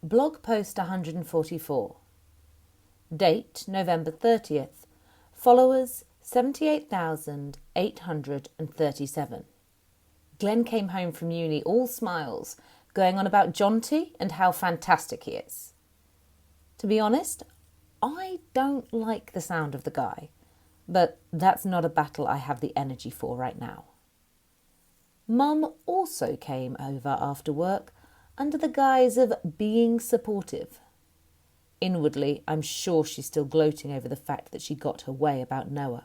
Blog post 144. Date November 30th. Followers 78,837. Glenn came home from uni all smiles, going on about Jonty and how fantastic he is. To be honest, I don't like the sound of the guy, but that's not a battle I have the energy for right now. Mum also came over after work under the guise of being supportive. Inwardly, I'm sure she's still gloating over the fact that she got her way about Noah.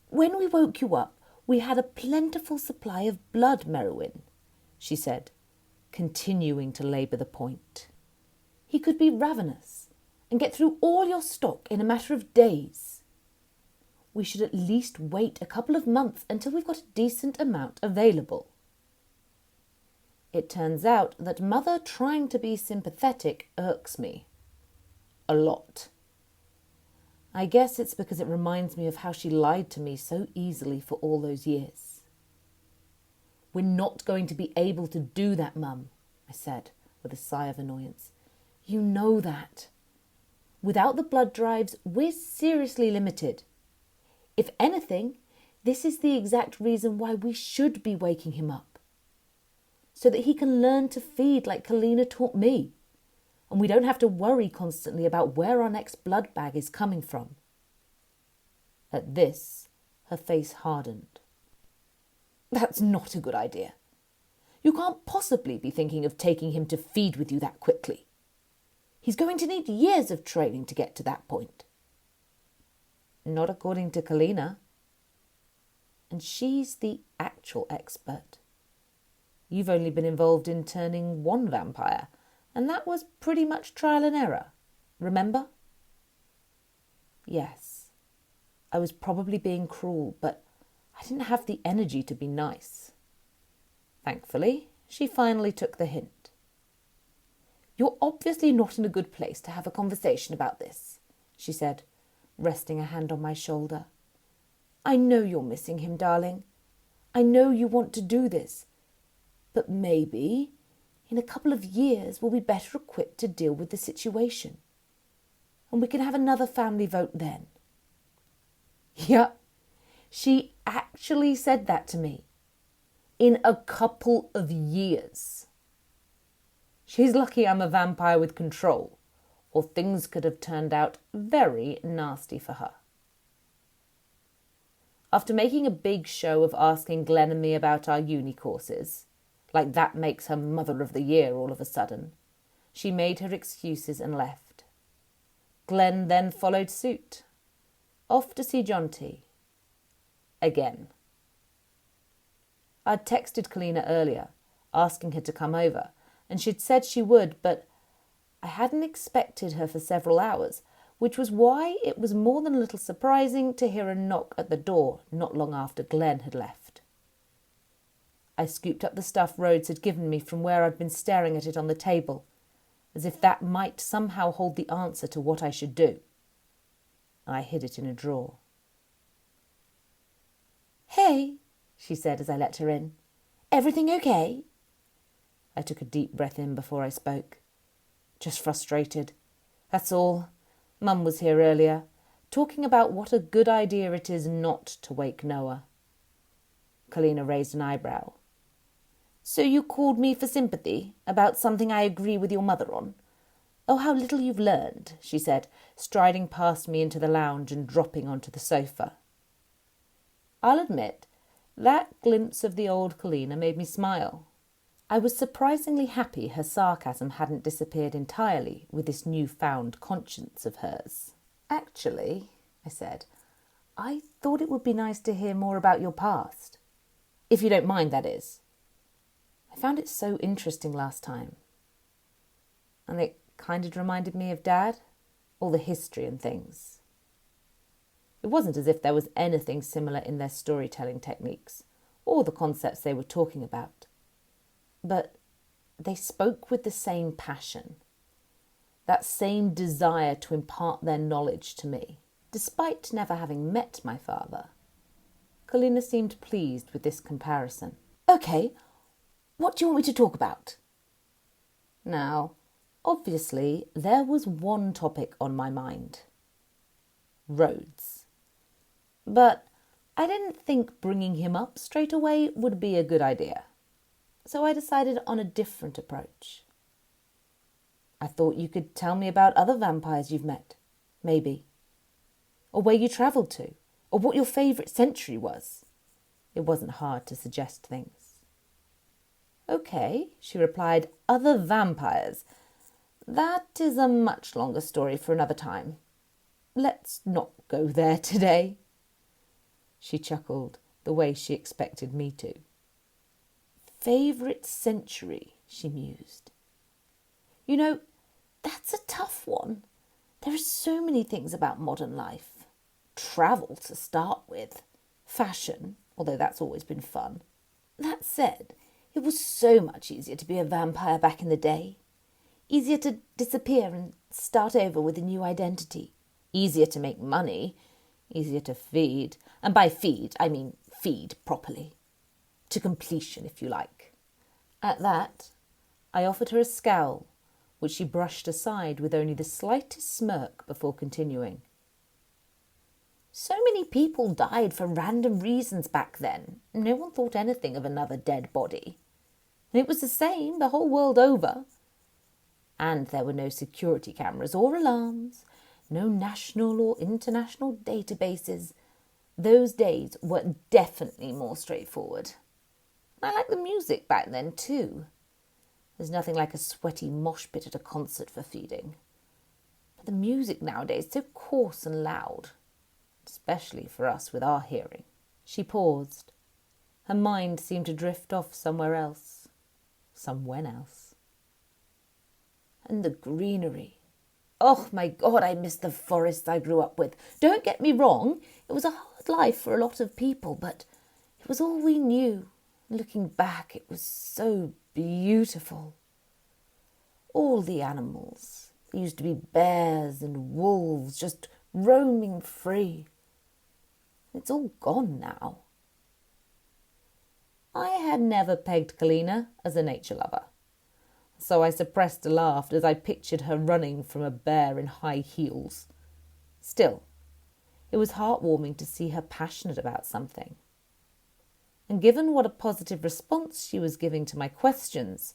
"When we woke you up, we had a plentiful supply of blood, Merowyn," she said, continuing to labour the point. "He could be ravenous and get through all your stock in a matter of days. We should at least wait a couple of months until we've got a decent amount available." It turns out that Mother trying to be sympathetic irks me. A lot. I guess it's because it reminds me of how she lied to me so easily for all those years. "We're not going to be able to do that, Mum," I said with a sigh of annoyance. "You know that. Without the blood drives, we're seriously limited. If anything, this is the exact reason why we should be waking him up. So that he can learn to feed like Kalina taught me, and we don't have to worry constantly about where our next blood bag is coming from." At this, her face hardened. "That's not a good idea. You can't possibly be thinking of taking him to feed with you that quickly. He's going to need years of training to get to that point." "Not according to Kalina. And she's the actual expert. You've only been involved in turning one vampire, and that was pretty much trial and error. Remember?" Yes. I was probably being cruel, but I didn't have the energy to be nice. Thankfully, she finally took the hint. "You're obviously not in a good place to have a conversation about this," she said, resting a hand on my shoulder. "I know you're missing him, darling. I know you want to do this. But maybe, in a couple of years, we'll be better equipped to deal with the situation. And we can have another family vote then." Yep, she actually said that to me. In a couple of years. She's lucky I'm a vampire with control, or things could have turned out very nasty for her. After making a big show of asking Glenn and me about our uni courses, like that makes her Mother of the Year all of a sudden, she made her excuses and left. Glenn then followed suit, off to see Jonty. Again. I'd texted Kalina earlier, asking her to come over, and she'd said she would, but I hadn't expected her for several hours, which was why it was more than a little surprising to hear a knock at the door not long after Glenn had left. I scooped up the stuff Rhodes had given me from where I'd been staring at it on the table, as if that might somehow hold the answer to what I should do. I hid it in a drawer. "Hey," she said as I let her in. "Everything okay?" I took a deep breath in before I spoke. "Just frustrated. That's all. Mum was here earlier, talking about what a good idea it is not to wake Noah." Kalina raised an eyebrow. "So you called me for sympathy about something I agree with your mother on? Oh, how little you've learned," she said, striding past me into the lounge and dropping onto the sofa. I'll admit, that glimpse of the old Kalina made me smile. I was surprisingly happy her sarcasm hadn't disappeared entirely with this newfound conscience of hers. "Actually," I said, "I thought it would be nice to hear more about your past. If you don't mind, that is. I found it so interesting last time. And it kind of reminded me of Dad, all the history and things." It wasn't as if there was anything similar in their storytelling techniques or the concepts they were talking about. But they spoke with the same passion, that same desire to impart their knowledge to me. Despite never having met my father, Kalina seemed pleased with this comparison. "Okay, what do you want me to talk about?" Now, obviously, there was one topic on my mind. Roads. But I didn't think bringing him up straight away would be a good idea. So I decided on a different approach. I thought you could tell me about other vampires you've met, maybe. Or where you travelled to, or what your favourite century was. It wasn't hard to suggest things. Okay, she replied, other vampires. That is a much longer story for another time. Let's not go there today. She chuckled the way she expected me to. Favourite century, she mused. You know, that's a tough one. There are so many things about modern life. Travel to start with. Fashion, although that's always been fun. That said, it was so much easier to be a vampire back in the day. Easier to disappear and start over with a new identity. Easier to make money. Easier to feed. And by feed, I mean feed properly. To completion, if you like. At that, I offered her a scowl, which she brushed aside with only the slightest smirk before continuing. So many people died for random reasons back then. No one thought anything of another dead body. And it was the same the whole world over. And there were no security cameras or alarms, no national or international databases. Those days were definitely more straightforward. I liked the music back then too. There's nothing like a sweaty mosh pit at a concert for feeding. But the music nowadays is so coarse and loud, especially for us with our hearing. She paused. Her mind seemed to drift off somewhere else. Somewhen else. And the greenery. Oh my God, I miss the forests I grew up with. Don't get me wrong, it was a hard life for a lot of people, but it was all we knew. Looking back, it was so beautiful. All the animals. There used to be bears and wolves just roaming free. It's all gone now. I had never pegged Kalina as a nature lover, so I suppressed a laugh as I pictured her running from a bear in high heels. Still, it was heartwarming to see her passionate about something. And given what a positive response she was giving to my questions,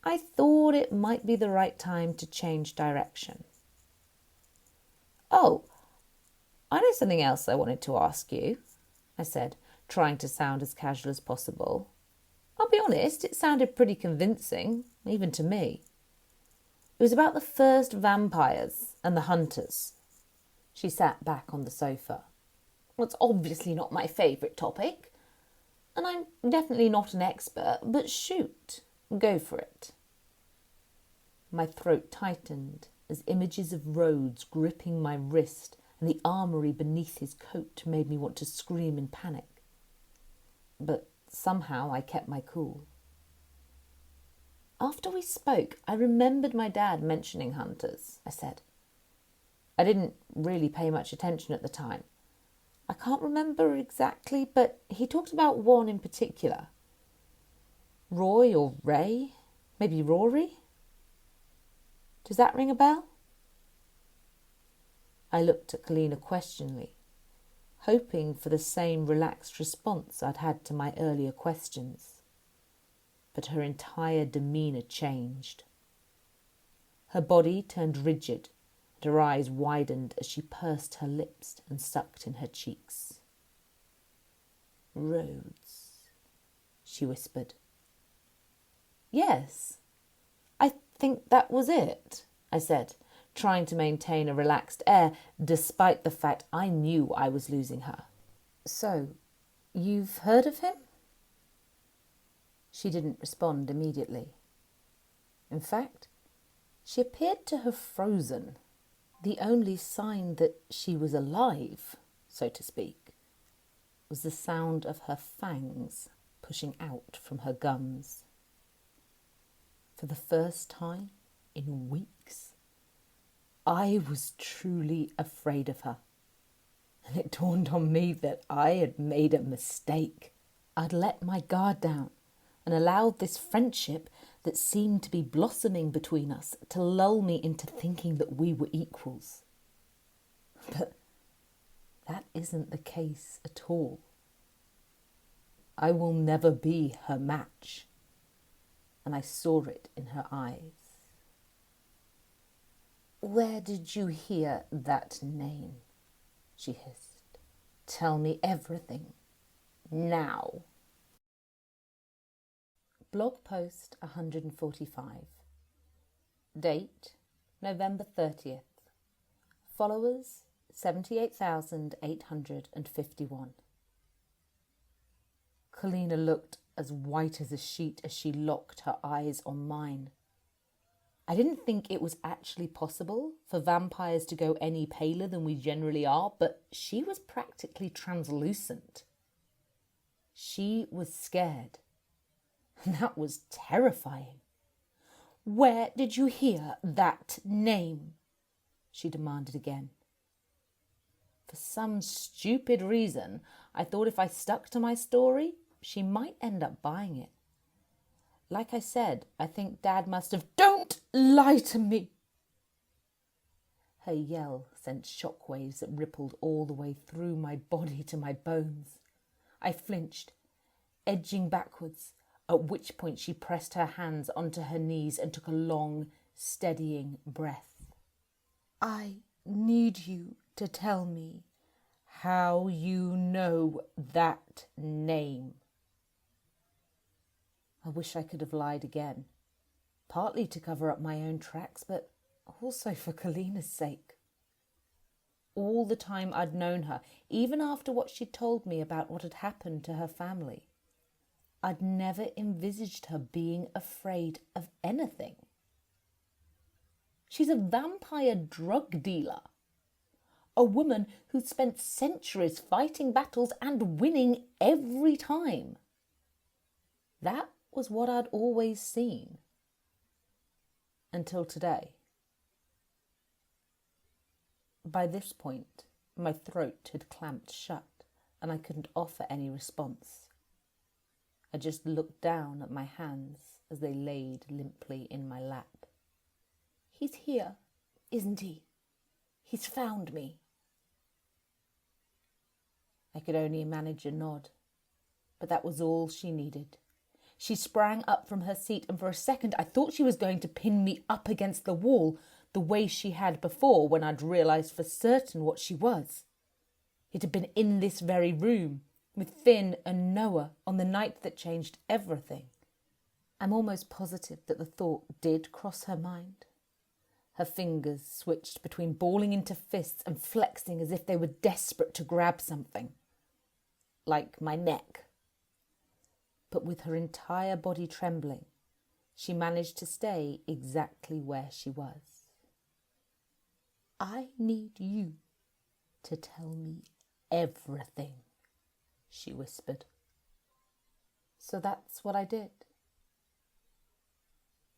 I thought it might be the right time to change direction. Oh, I know something else I wanted to ask you, I said, trying to sound as casual as possible. I'll be honest, it sounded pretty convincing, even to me. It was about the first vampires and the hunters. She sat back on the sofa. Well, it's obviously not my favourite topic, and I'm definitely not an expert, but shoot, go for it. My throat tightened as images of Rhodes gripping my wrist and the armoury beneath his coat made me want to scream in panic. But somehow I kept my cool. After we spoke, I remembered my dad mentioning hunters, I said. I didn't really pay much attention at the time. I can't remember exactly, but he talked about one in particular. Roy or Ray? Maybe Rory? Does that ring a bell? I looked at Kalina questioningly, hoping for the same relaxed response I'd had to my earlier questions. But her entire demeanour changed. Her body turned rigid, and her eyes widened as she pursed her lips and sucked in her cheeks. Rhodes, she whispered. Yes, I think that was it, I said, trying to maintain a relaxed air despite the fact I knew I was losing her. So, you've heard of him? She didn't respond immediately. In fact, she appeared to have frozen. The only sign that she was alive, so to speak, was the sound of her fangs pushing out from her gums. For the first time in weeks, I was truly afraid of her. And it dawned on me that I had made a mistake. I'd let my guard down and allowed this friendship that seemed to be blossoming between us to lull me into thinking that we were equals. But that isn't the case at all. I will never be her match, and I saw it in her eyes. "Where did you hear that name?" she hissed. "Tell me everything, now." Blog post 145. Date, November 30th. Followers, 78,851. Kalina looked as white as a sheet as she locked her eyes on mine. I didn't think it was actually possible for vampires to go any paler than we generally are, but she was practically translucent. She was scared, and that was terrifying. "Where did you hear that name?" she demanded again. For some stupid reason, I thought if I stuck to my story, she might end up buying it. Like I said, I think Dad must have... "Don't lie to me!" Her yell sent shockwaves that rippled all the way through my body to my bones. I flinched, edging backwards, at which point she pressed her hands onto her knees and took a long, steadying breath. "I need you to tell me how you know that name." I wish I could have lied again, partly to cover up my own tracks, but also for Kalina's sake. All the time I'd known her, even after what she'd told me about what had happened to her family, I'd never envisaged her being afraid of anything. She's a vampire drug dealer, a woman who'd spent centuries fighting battles and winning every time. That was what I'd always seen. Until today. By this point, my throat had clamped shut and I couldn't offer any response. I just looked down at my hands as they laid limply in my lap. "He's here, isn't he? He's found me." I could only manage a nod, but that was all she needed. She sprang up from her seat, and for a second I thought she was going to pin me up against the wall the way she had before when I'd realised for certain what she was. It had been in this very room with Finn and Noah on the night that changed everything. I'm almost positive that the thought did cross her mind. Her fingers switched between balling into fists and flexing as if they were desperate to grab something. Like my neck. But with her entire body trembling, she managed to stay exactly where she was. "I need you to tell me everything," she whispered. So that's what I did.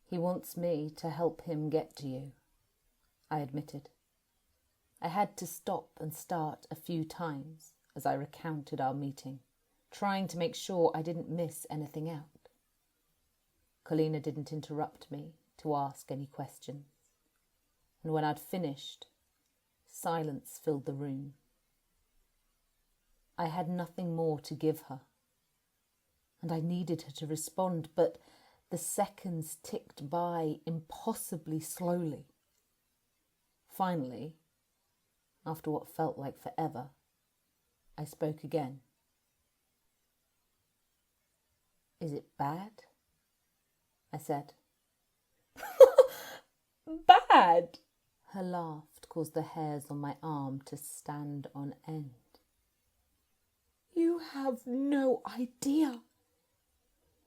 "He wants me to help him get to you," I admitted. I had to stop and start a few times as I recounted our meeting, trying to make sure I didn't miss anything out. Kalina didn't interrupt me to ask any questions, and when I'd finished, silence filled the room. I had nothing more to give her, and I needed her to respond, but the seconds ticked by impossibly slowly. Finally, after what felt like forever, I spoke again. "Is it bad?" I said. "Bad?" Her laugh caused the hairs on my arm to stand on end. "You have no idea.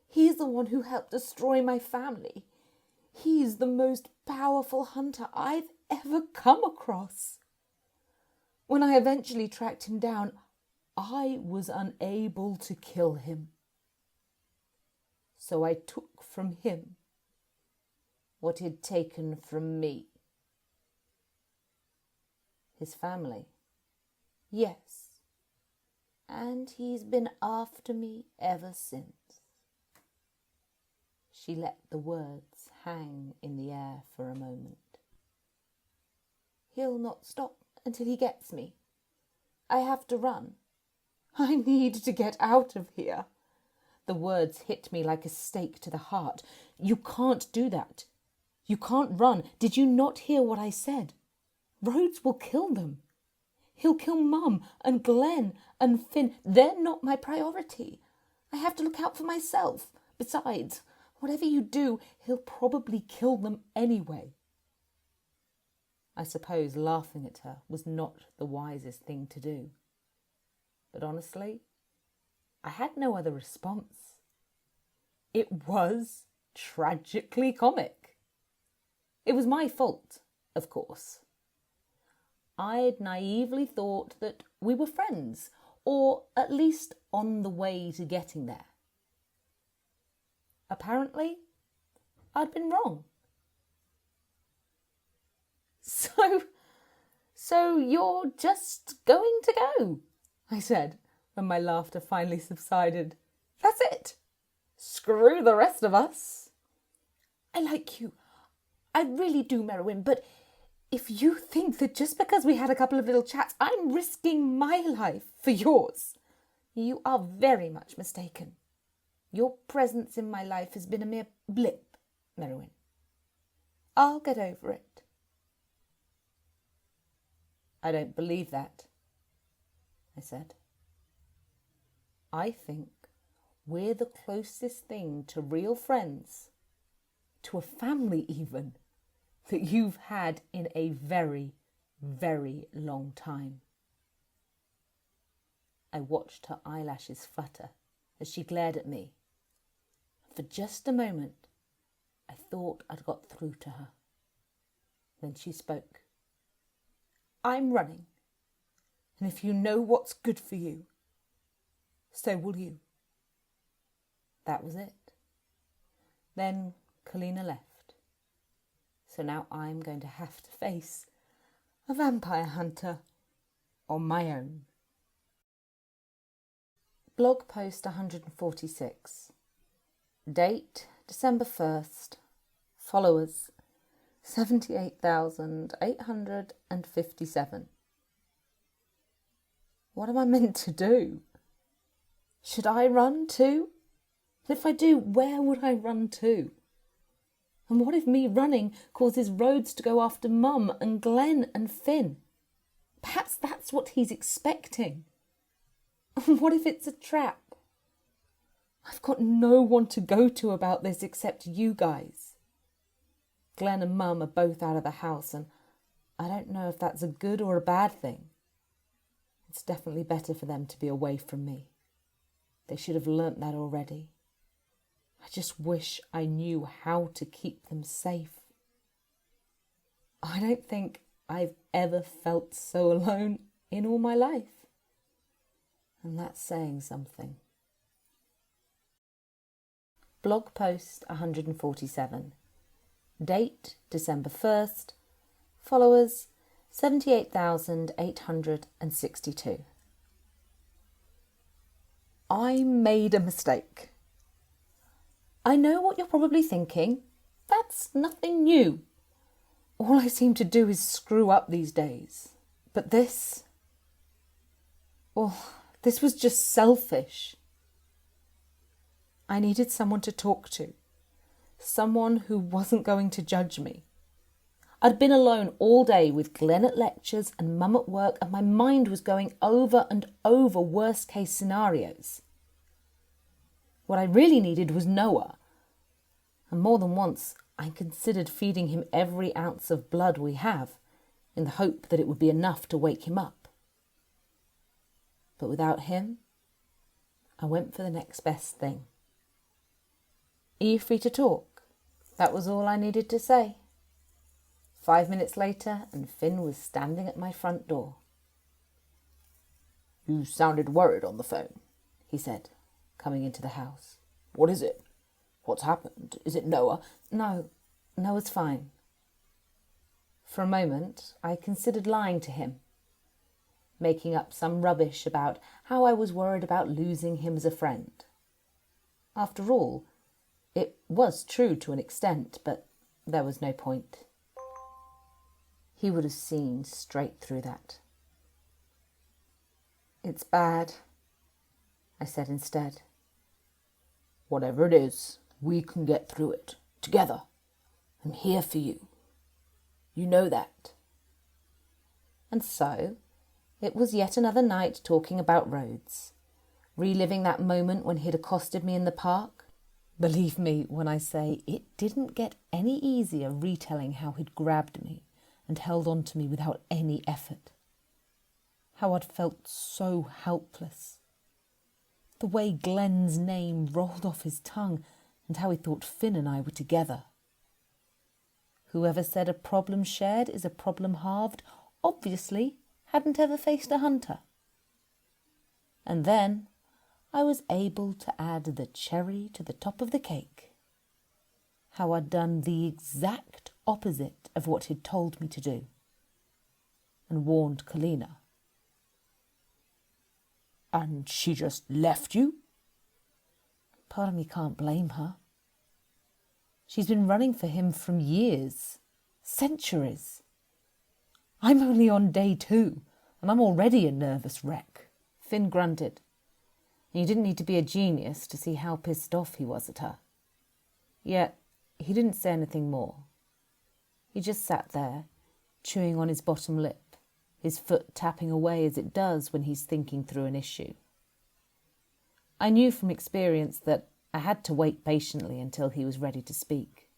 He's the one who helped destroy my family. He's the most powerful hunter I've ever come across. When I eventually tracked him down, I was unable to kill him. So I took from him what he'd taken from me." "His family?" "Yes. And he's been after me ever since." She let the words hang in the air for a moment. He'll not stop until he gets me. I have to run. I need to get out of here. The words hit me like a stake to the heart. You can't do that. You can't run. Did you not hear what I said? Rhodes will kill them. He'll kill Mum and Glenn and Finn. They're not my priority. I have to look out for myself. Besides, whatever you do, he'll probably kill them anyway. I suppose laughing at her was not the wisest thing to do. But honestly, I had no other response. It was tragically comic. It was my fault, of course. I'd naively thought that we were friends, or at least on the way to getting there. Apparently, I'd been wrong. So you're just going to go, I said, when my laughter finally subsided. That's it. Screw the rest of us. I like you. I really do, Merwin, but if you think that just because we had a couple of little chats, I'm risking my life for yours, you are very much mistaken. Your presence in my life has been a mere blip, Merwin. I'll get over it. I don't believe that, I said. I think we're the closest thing to real friends, to a family even, that you've had in a very, very long time. I watched her eyelashes flutter as she glared at me. For just a moment, I thought I'd got through to her. Then she spoke. I'm running, and if you know what's good for you, so will you. That was it. Then Kalina left. So now I'm going to have to face a vampire hunter on my own. Blog post 146. Date December 1st. Followers 78,857. What am I meant to do? Should I run too? And if I do, where would I run to? And what if me running causes Rhodes to go after Mum and Glenn and Finn? Perhaps that's what he's expecting. And what if it's a trap? I've got no one to go to about this except you guys. Glenn and Mum are both out of the house, and I don't know if that's a good or a bad thing. It's definitely better for them to be away from me. They should have learnt that already. I just wish I knew how to keep them safe. I don't think I've ever felt so alone in all my life. And that's saying something. Blog post 147. Date December 1st. Followers 78,862. I made a mistake. I know what you're probably thinking. That's nothing new. All I seem to do is screw up these days. But this... well, this was just selfish. I needed someone to talk to. Someone who wasn't going to judge me. I'd been alone all day with Glenn at lectures and Mum at work, and my mind was going over and over worst-case scenarios. What I really needed was Noah, and more than once I considered feeding him every ounce of blood we have, in the hope that it would be enough to wake him up. But without him, I went for the next best thing. Are you free to talk? That was all I needed to say. 5 minutes later, and Finn was standing at my front door. You sounded worried on the phone, he said, coming into the house. What is it? What's happened? Is it Noah? No, Noah's fine. For a moment, I considered lying to him, making up some rubbish about how I was worried about losing him as a friend. After all, It was true to an extent, but there was no point. He would have seen straight through that. "It's bad," I said instead. "Whatever it is, we can get through it, together. I'm here for you. You know that." And so, it was yet another night talking about roads, reliving that moment when he'd accosted me in the park. Believe me when I say it didn't get any easier retelling how he'd grabbed me and held on to me without any effort. How I'd felt so helpless. The way Glenn's name rolled off his tongue and how he thought Finn and I were together. Whoever said a problem shared is a problem halved obviously hadn't ever faced a hunter. And then I was able to add the cherry to the top of the cake. How I'd done the exact opposite of what he'd told me to do, and warned Kalina. "And she just left you?" Part of me can't blame her. She's been running for him from years, centuries. I'm only on day 2, and I'm already a nervous wreck. Finn grunted. And you didn't need to be a genius to see how pissed off he was at her. Yet he didn't say anything more. He just sat there, chewing on his bottom lip, his foot tapping away as it does when he's thinking through an issue. I knew from experience that I had to wait patiently until he was ready to speak.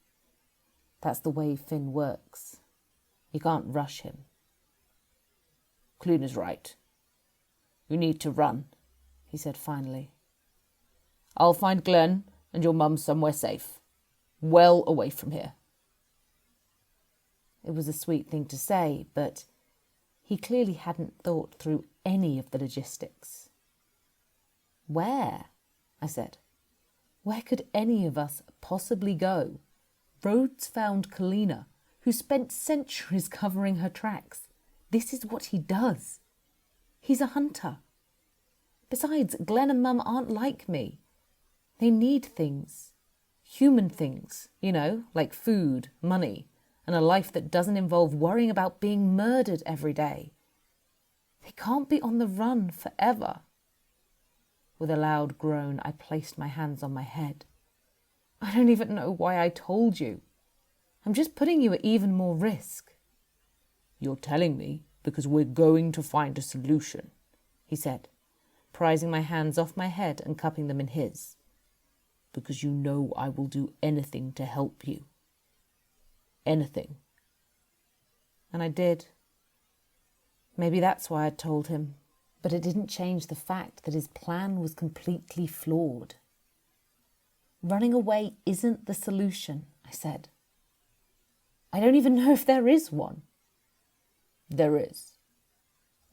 That's the way Finn works. You can't rush him. "Kalina's right. You need to run," he said finally. "I'll find Glenn and your mum somewhere safe, well away from here." It was a sweet thing to say, but he clearly hadn't thought through any of the logistics. "Where?" I said. "Where could any of us possibly go? Rhodes found Kalina, who spent centuries covering her tracks. This is what he does. He's a hunter. Besides, Glenn and Mum aren't like me. They need things. Human things, like food, money, and a life that doesn't involve worrying about being murdered every day. They can't be on the run forever." With a loud groan, I placed my hands on my head. "I don't even know why I told you. I'm just putting you at even more risk." "You're telling me because we're going to find a solution," he said, prizing my hands off my head and cupping them in his. "Because you know I will do anything to help you. Anything." And I did. Maybe that's why I'd told him. But it didn't change the fact that his plan was completely flawed. "Running away isn't the solution," I said. "I don't even know if there is one." "There is.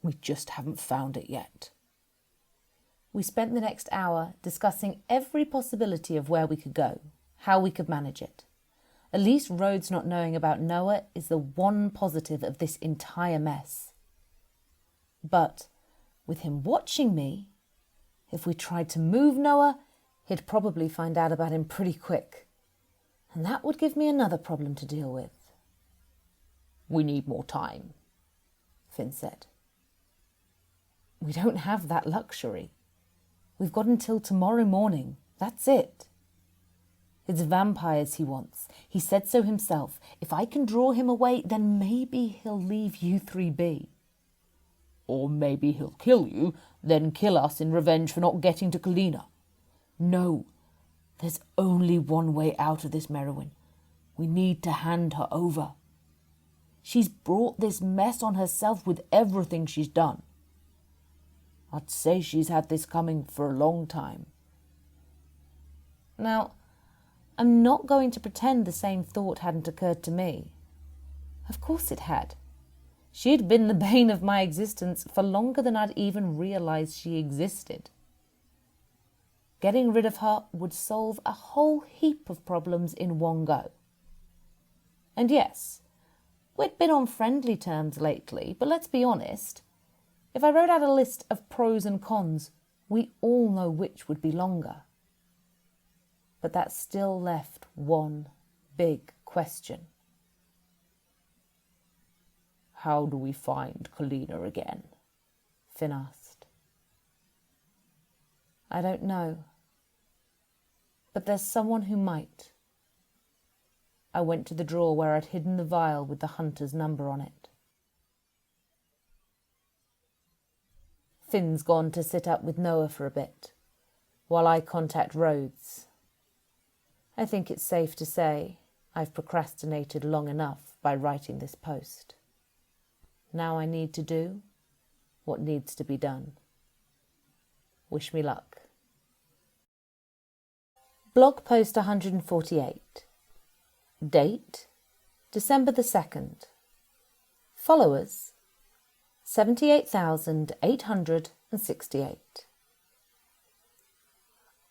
We just haven't found it yet." We spent the next hour discussing every possibility of where we could go, how we could manage it. At least Rhodes not knowing about Noah is the one positive of this entire mess. But with him watching me, if we tried to move Noah, he'd probably find out about him pretty quick. And that would give me another problem to deal with. "We need more time," Finn said. "We don't have that luxury. We've got until tomorrow morning. That's it. It's vampires he wants. He said so himself. If I can draw him away, then maybe he'll leave you 3 be. Or maybe he'll kill you, then kill us in revenge for not getting to Kalina. No, there's only one way out of this, Merowyn. We need to hand her over. She's brought this mess on herself with everything she's done. I'd say she's had this coming for a long time." Now, I'm not going to pretend the same thought hadn't occurred to me. Of course it had. She'd been the bane of my existence for longer than I'd even realised she existed. Getting rid of her would solve a whole heap of problems in one go. And yes, we'd been on friendly terms lately, but let's be honest. If I wrote out a list of pros and cons, we all know which would be longer. But that still left one big question. "How do we find Kalina again?" Finn asked. "I don't know. But there's someone who might." I went to the drawer where I'd hidden the vial with the hunter's number on it. "Finn's gone to sit up with Noah for a bit, while I contact Rhodes. I think it's safe to say I've procrastinated long enough by writing this post. Now I need to do what needs to be done. Wish me luck." Blog post 148. Date, December the 2nd. Followers, 78,868.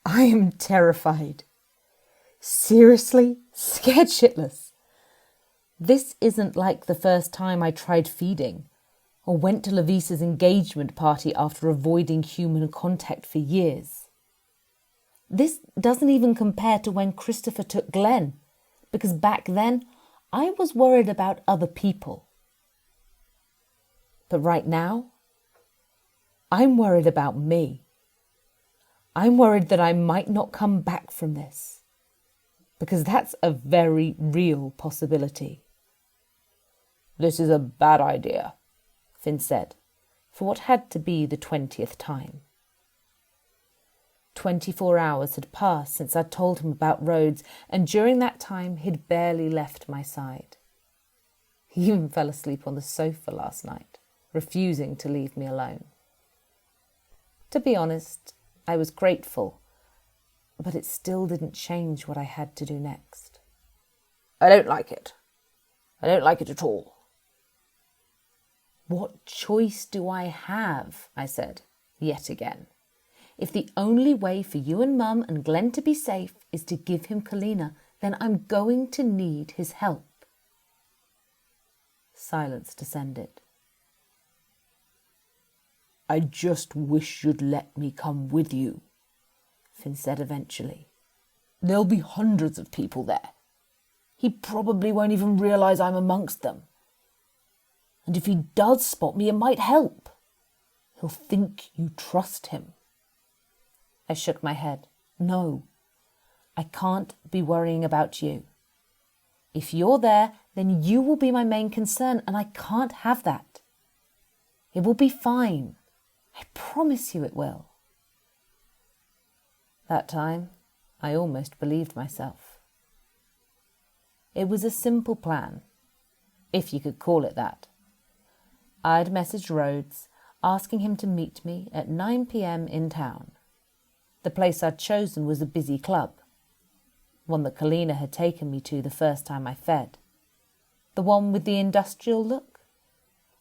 I am terrified. Seriously, scared shitless. This isn't like the first time I tried feeding, or went to Lavisa's engagement party after avoiding human contact for years. This doesn't even compare to when Christopher took Glenn, because back then I was worried about other people. But right now, I'm worried about me. I'm worried that I might not come back from this, because that's a very real possibility. "This is a bad idea," Finn said, for what had to be the 20th time. 24 hours had passed since I'd told him about Rhodes, and during that time he'd barely left my side. He even fell asleep on the sofa last night, refusing to leave me alone. To be honest, I was grateful, but it still didn't change what I had to do next. "I don't like it. I don't like it at all." "What choice do I have?" I said, yet again. "If the only way for you and Mum and Glenn to be safe is to give him Kalina, then I'm going to need his help." Silence descended. "I just wish you'd let me come with you," Finn said eventually. "There'll be hundreds of people there. He probably won't even realise I'm amongst them. And if he does spot me, it might help. He'll think you trust him." I shook my head. "No, I can't be worrying about you. If you're there, then you will be my main concern, and I can't have that. It will be fine. I promise you it will." That time, I almost believed myself. It was a simple plan, if you could call it that. I'd messaged Rhodes, asking him to meet me at 9 p.m. in town. The place I'd chosen was a busy club, one that Kalina had taken me to the first time I fed. The one with the industrial look,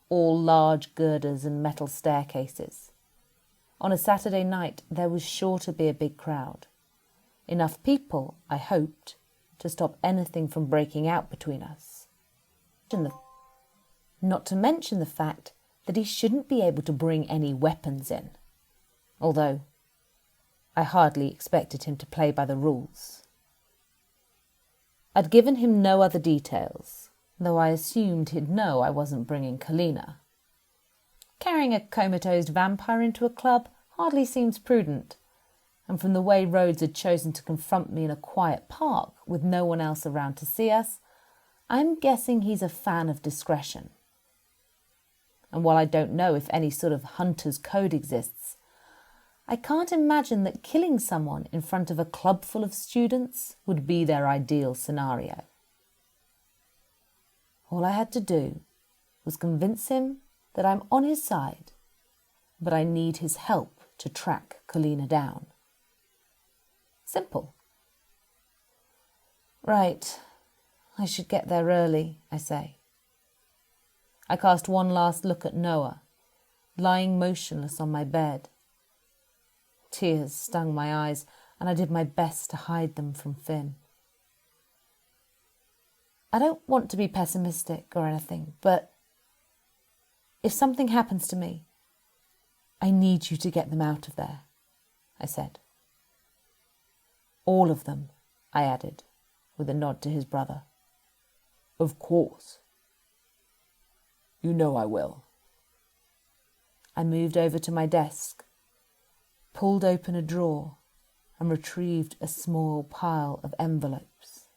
all large girders and metal staircases. On a Saturday night, there was sure to be a big crowd. Enough people, I hoped, to stop anything from breaking out between us. Not to mention the fact that he shouldn't be able to bring any weapons in, although I hardly expected him to play by the rules. I'd given him no other details, though I assumed he'd know I wasn't bringing Kalina. Carrying a comatose vampire into a club hardly seems prudent, and from the way Rhodes had chosen to confront me in a quiet park with no one else around to see us, I'm guessing he's a fan of discretion. And while I don't know if any sort of hunter's code exists, I can't imagine that killing someone in front of a club full of students would be their ideal scenario. All I had to do was convince him that I'm on his side, but I need his help to track Kalina down. Simple. Right, I should get there early, I say. I cast one last look at Noah, lying motionless on my bed. Tears stung my eyes, and I did my best to hide them from Finn. I don't want to be pessimistic or anything, but if something happens to me, I need you to get them out of there, I said. All of them, I added, with a nod to his brother. Of course. You know I will. I moved over to my desk, pulled open a drawer, and retrieved a small pile of envelopes.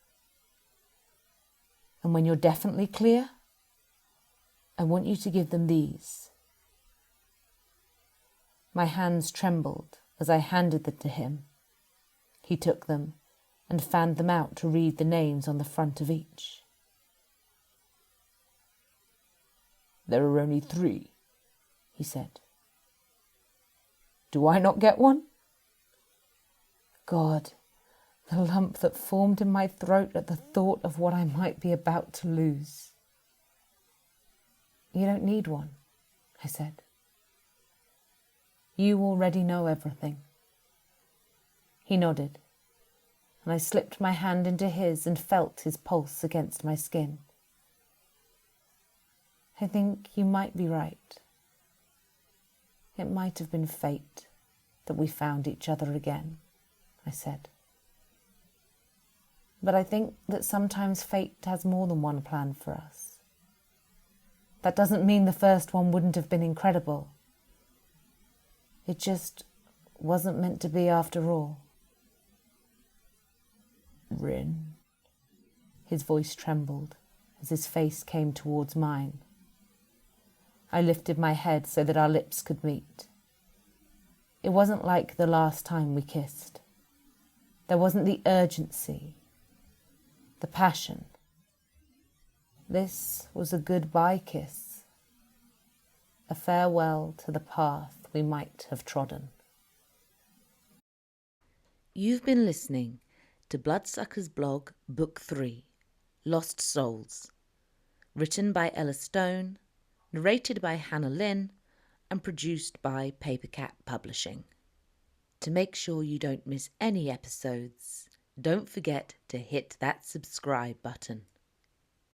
And when you're definitely clear, I want you to give them these. My hands trembled as I handed them to him. He took them and fanned them out to read the names on the front of each. There are only 3, he said. Do I not get one? God, the lump that formed in my throat at the thought of what I might be about to lose. You don't need one, I said. You already know everything. He nodded, and I slipped my hand into his and felt his pulse against my skin. I think you might be right. It might have been fate that we found each other again, I said. But I think that sometimes fate has more than one plan for us. That doesn't mean the first one wouldn't have been incredible. It just wasn't meant to be after all. Rin. His voice trembled as his face came towards mine. I lifted my head so that our lips could meet. It wasn't like the last time we kissed. There wasn't the urgency, the passion. This was a goodbye kiss, a farewell to the path we might have trodden. You've been listening to Bloodsucker's blog, Book 3, Lost Souls, written by Ella Stone, narrated by Hannah Lynn, and produced by Papercat Publishing. To make sure you don't miss any episodes, don't forget to hit that subscribe button.